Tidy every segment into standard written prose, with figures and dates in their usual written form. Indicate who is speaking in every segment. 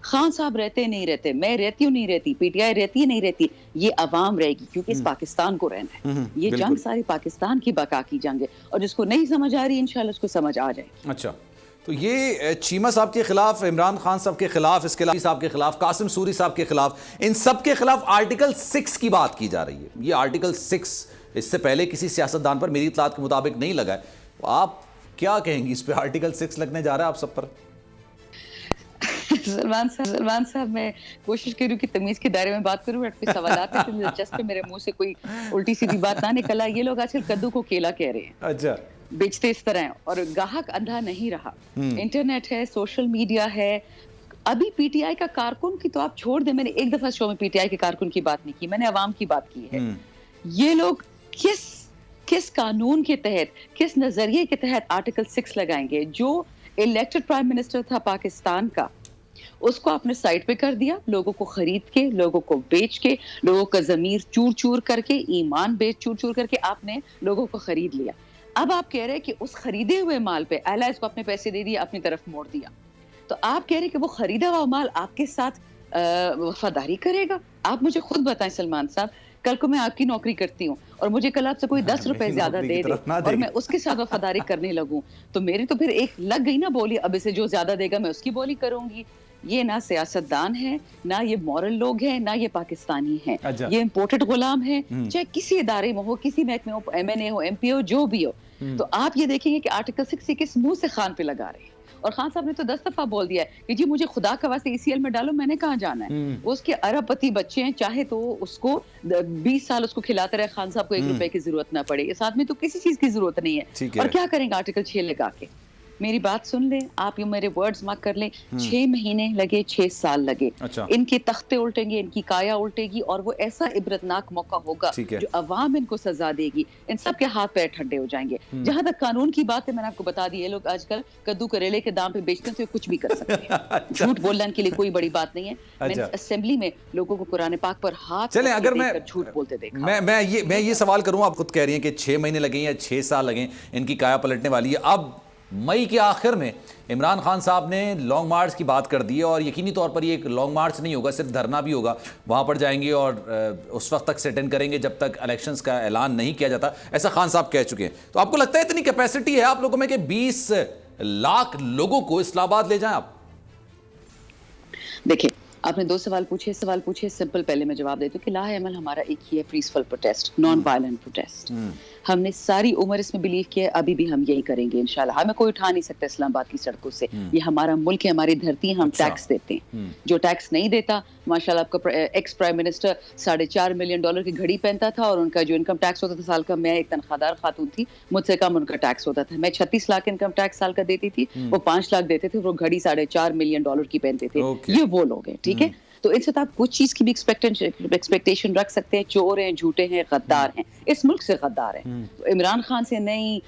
Speaker 1: خان صاحب رہتے نہیں رہتے, میں رہتی ہوں نہیں رہتی, پی ٹی آئی رہتی ہے نہیں رہتی, یہ عوام رہے گی, کیونکہ اس پاکستان کو رہنا ہے. یہ جنگ ساری پاکستان کی بقا کی جنگ ہے, اور جس کو نہیں سمجھ آ رہی انشاءاللہ اس کو سمجھ آ جائے گی.
Speaker 2: اچھا, تو یہ چیمہ صاحب کے خلاف, عمران خان صاحب کے خلاف, اس کے علاوہ صاحب کے خلاف, قاسم سوری صاحب کے خلاف, ان سب کے خلاف آرٹیکل 6 کی بات کی جا رہی ہے. یہ آرٹیکل 6 اس سے پہلے کسی سیاستدان پر میری اطلاعات کے مطابق نہیں لگا ہے. آپ کیا کہیں گی اس پہ؟ آرٹیکل 6 لگنے جا رہا ہے آپ سب پر.
Speaker 1: سلمان صاحب, میں کوشش کر رہی ہوں کہ تمیز کے دائرے میں بات کروں, بٹ سوالات ہیں دلچسپ, میرے منہ سے کوئی الٹی سیدھی بات نہ نکل آئے. یہ لوگ آج کل کدو کو کیلا کہہ رہے ہیں.
Speaker 2: اچھا,
Speaker 1: بیچتے اس طرح ہیں, اور گاہک اندھا نہیں رہا. انٹرنیٹ ہے, سوشل میڈیا ہے. ابھی پی ٹی آئی کا کارکن کی تو آپ چھوڑ دیں, میں نے ایک دفعہ شو میں پی ٹی آئی کے کارکن کی بات نہیں کی, میں نے عوام کی بات کی ہے. یہ لوگ کس قانون کے تحت, کس نظریے کے تحت آرٹیکل 6 لگائیں گے؟ جو الیکٹڈ پرائم منسٹر تھا پاکستان کا, اس کو آپ نے سائٹ پہ کر دیا, لوگوں کو خرید کے, لوگوں کو بیچ کے, لوگوں کا ضمیر چور چور کر کے, ایمان بیچ چور چور کر کے آپ نے لوگوں کو خرید لیا. اب آپ کہہ رہے کہ اس خریدے ہوئے مال پہ اعلیٰ اس کو اپنے پیسے دے دیا, اپنی طرف موڑ دیا. تو آپ کہہ رہے کہ وہ خریدا ہوا مال آپ کے ساتھ وفاداری کرے گا؟ آپ مجھے خود بتائیں سلمان صاحب, کل کو میں آپ کی نوکری کرتی ہوں اور مجھے کل آپ سے کوئی 10 روپے زیادہ دے دے اور میں اس کے ساتھ وفاداری کرنے لگوں, تو میری تو پھر ایک لگ گئی نا بولی, اب اسے جو زیادہ دے گا میں اس کی بولی کروں گی. یہ نہ سیاستدان ہے, نہ یہ مورل لوگ ہیں, نہ یہ پاکستانی ہیں. یہ امپورٹڈ غلام ہیں, چاہے کسی ادارے میں ہو, کسی محکمے ہو, ایم این اے ہو, ایم پی ہو, جو بھی ہو. تو آپ یہ دیکھیں گے کہ آرٹیکل 6 کس منہ سے خان پہ لگا رہے ہیں. اور خان صاحب نے تو 10 دفعہ بول دیا ہے کہ جی مجھے خدا کا واسطے ای سی ایل میں ڈالو, میں نے کہاں جانا ہے. اس کے ارب پتی بچے ہیں, چاہے تو اس کو 20 سال اس کو کھلاتے رہے, خان صاحب کو 1 روپے کی ضرورت نہ پڑے. اس آدمی تو کسی چیز کی ضرورت نہیں ہے. اور کیا کریں گے آرٹیکل 6 لگا کے؟ میری بات سن لیں آپ, یہ میرے ورڈز مارک کر لیں, 6 مہینے لگے, 6 سال لگے. ان کے تختے الٹیں گے, ان کی کایا الٹے گی, اور وہ ایسا عبرتناک موقع ہوگا جو عوام ان کو سزا دے گی. ان سب کے ہاتھ پیر ٹھنڈے ہو جائیں گے. جہاں تک قانون کی بات ہے, میں نے آپ کو بتا دی, یہ لوگ آج کل کدو کریلے کے دام پہ بیچتے ہیں, تو کچھ بھی کر سکتے ہیں. جھوٹ بولنا ان کے لیے کوئی بڑی بات نہیں ہے. میں نے اسمبلی میں لوگوں کو قرآن پاک پر ہاتھ جھوٹ بولتے دیکھا.
Speaker 2: میں یہ سوال کروں, آپ خود کہہ رہی ہیں کہ 6 مہینے لگیں یا 6 سال لگیں, ان کی کایا پلٹنے والی ہے. اب مئی کے آخر میں عمران خان صاحب نے لانگ مارچ کی بات کر دی ہے, اور یقینی طور پر یہ ایک لانگ مارچ نہیں ہوگا, صرف دھرنا بھی ہوگا. وہاں پر جائیں گے اور اس وقت تک سیٹ ان کریں گے جب تک الیکشنز کا اعلان نہیں کیا جاتا, ایسا خان صاحب کہہ چکے ہیں. تو آپ کو لگتا ہے اتنی کیپیسٹی ہے آپ لوگوں میں کہ 20 لاکھ لوگوں کو اسلام آباد لے جائیں آپ؟
Speaker 1: دیکھیں, آپ نے 2 سوال پوچھے, سمپل پہلے میں جواب دیتی ہوں کہ لاہ عمل ہمارا ایک ہی ہے, peaceful protest, non violent protest. ہم نے ساری عمر اس میں بلیو کیا ہے, ابھی بھی ہم یہی کریں گے انشاءاللہ. ہمیں کوئی اٹھا نہیں سکتا اسلام آباد کی سڑکوں سے. یہ ہمارا ملک ہے, ہماری دھرتی ہے, ہم ٹیکس دیتے ہیں. جو ٹیکس نہیں دیتا, ماشاءاللہ آپ کا ایکس پرائم منسٹر $4.5 ملین کی گھڑی پہنتا تھا, اور ان کا جو انکم ٹیکس ہوتا تھا سال کا, میں ایک تنخواہ دار خاتون تھی, مجھ سے کم ان کا ٹیکس ہوتا تھا. میں 36 لاکھ انکم ٹیکس سال کا دیتی تھی, وہ 5 لاکھ دیتے تھے, وہ گھڑی $4.5 ملین کی پہنتے تھے. یہ وہ لوگ ہیں, ٹھیک ہے. تو ان سے تو آپ کچھ چیز کی بھی ایکسپیکٹیشن رکھ سکتے ہیں. چور ہیں, جھوٹے ہیں, غدار ہیں, اس ملک سے غدار ہیں. عمران خان سے نہیں,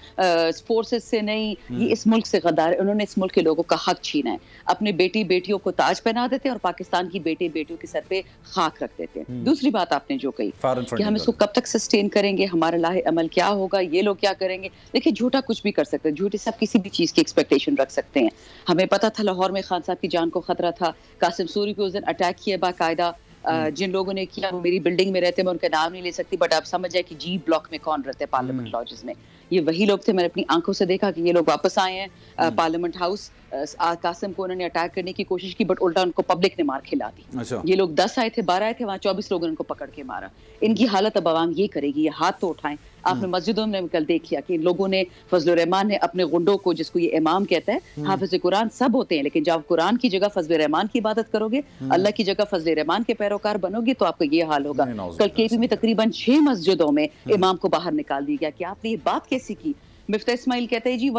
Speaker 1: فورسز سے نہیں, یہ اس ملک سے غدار ہے. انہوں نے اس ملک کے لوگوں کا حق چھینا ہے. اپنے بیٹی بیٹیوں کو تاج پہنا دیتے ہیں, اور پاکستان کی بیٹے بیٹیوں کے سر پہ خاک رکھ دیتے ہیں. دوسری بات آپ نے جو کہی کہ ہم اس کو کب تک سسٹین کریں گے, ہمارا لاہ عمل کیا ہوگا, یہ لوگ کیا کریں گے. دیکھیں, جھوٹا کچھ بھی کر سکتے ہیں, جھوٹے سب کسی بھی چیز کی ایکسپیکٹیشن رکھ سکتے ہیں. ہمیں پتا تھا لاہور میں خان صاحب کی جان کو خطرہ تھا. قاسم سوری کو اس دن اٹیک کیا باقاعدہ, جن لوگوں نے کیا وہ میری بلڈنگ میں رہتے, میں ان کا نام نہیں لے سکتی, بٹ آپ سمجھ جائے کہ جی بلاک میں کون رہتے ہیں, پارلیمنٹ لاجز میں. یہ وہی لوگ تھے, میں نے اپنی آنکھوں سے دیکھا کہ یہ لوگ واپس آئے ہیں پارلیمنٹ ہاؤس. قاسم کو انہوں نے اٹیک کرنے کی کوشش کی, بٹ الٹا ان کو پبلک نے مار کھلا دی. یہ لوگ 10 آئے تھے, 12 آئے تھے, وہاں 24 لوگوں نے ان کو پکڑ کے مارا. ان کی حالت اب عوام یہ کرے گی, یہ ہاتھ تو اٹھائیں. آپ نے مسجدوں میں کل دیکھ لیا کہ لوگوں نے, فضل الرحمان نے اپنے غنڈوں کو, جس کو یہ امام کہتا ہے, حافظ قرآن سب ہوتے ہیں, لیکن جب قرآن کی جگہ فضل الرحمان کی عبادت کرو گے, اللہ کی جگہ فضل الرحمان کے پیروکار بنو گے, تو آپ کا یہ حال ہوگا. کل کے پی میں تقریباً 6 مسجدوں میں امام کو باہر نکال دیا گیا. کہ آپ نے یہ بات کیسی کی؟ مفتاح اسماعیل کہتے ہیں جی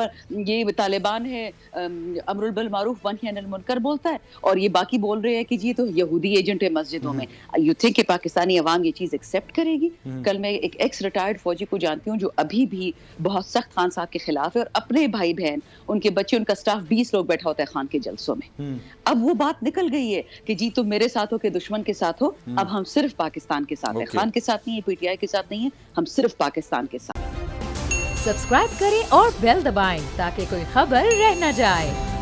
Speaker 1: یہ طالبان ہے, امر بالمعروف ونہی عن المنکر بولتا ہے, اور یہ باقی بول رہے ہیں کہ جی تو یہودی ایجنٹ ہے مسجدوں میں. یو تھنک کہ پاکستانی عوام یہ چیز ایکسیپٹ کرے گی؟ کل میں ایک ایکس ریٹائرڈ فوجی کو جانتی ہوں جو ابھی بھی بہت سخت خان صاحب کے خلاف ہے, اور اپنے بھائی بہن, ان کے بچے, ان کا سٹاف 20 لوگ بیٹھا ہوتا ہے خان کے جلسوں میں. اب وہ بات نکل گئی ہے کہ جی تم میرے ساتھ ہو کہ دشمن کے ساتھ ہو. اب ہم صرف پاکستان کے ساتھ ہیں, خان کے ساتھ نہیں ہے, پی ٹی آئی کے ساتھ نہیں ہے, ہم صرف پاکستان کے ساتھ.
Speaker 3: سبسکرائب کریں اور بیل دبائیں تاکہ کوئی خبر رہ نہ جائے.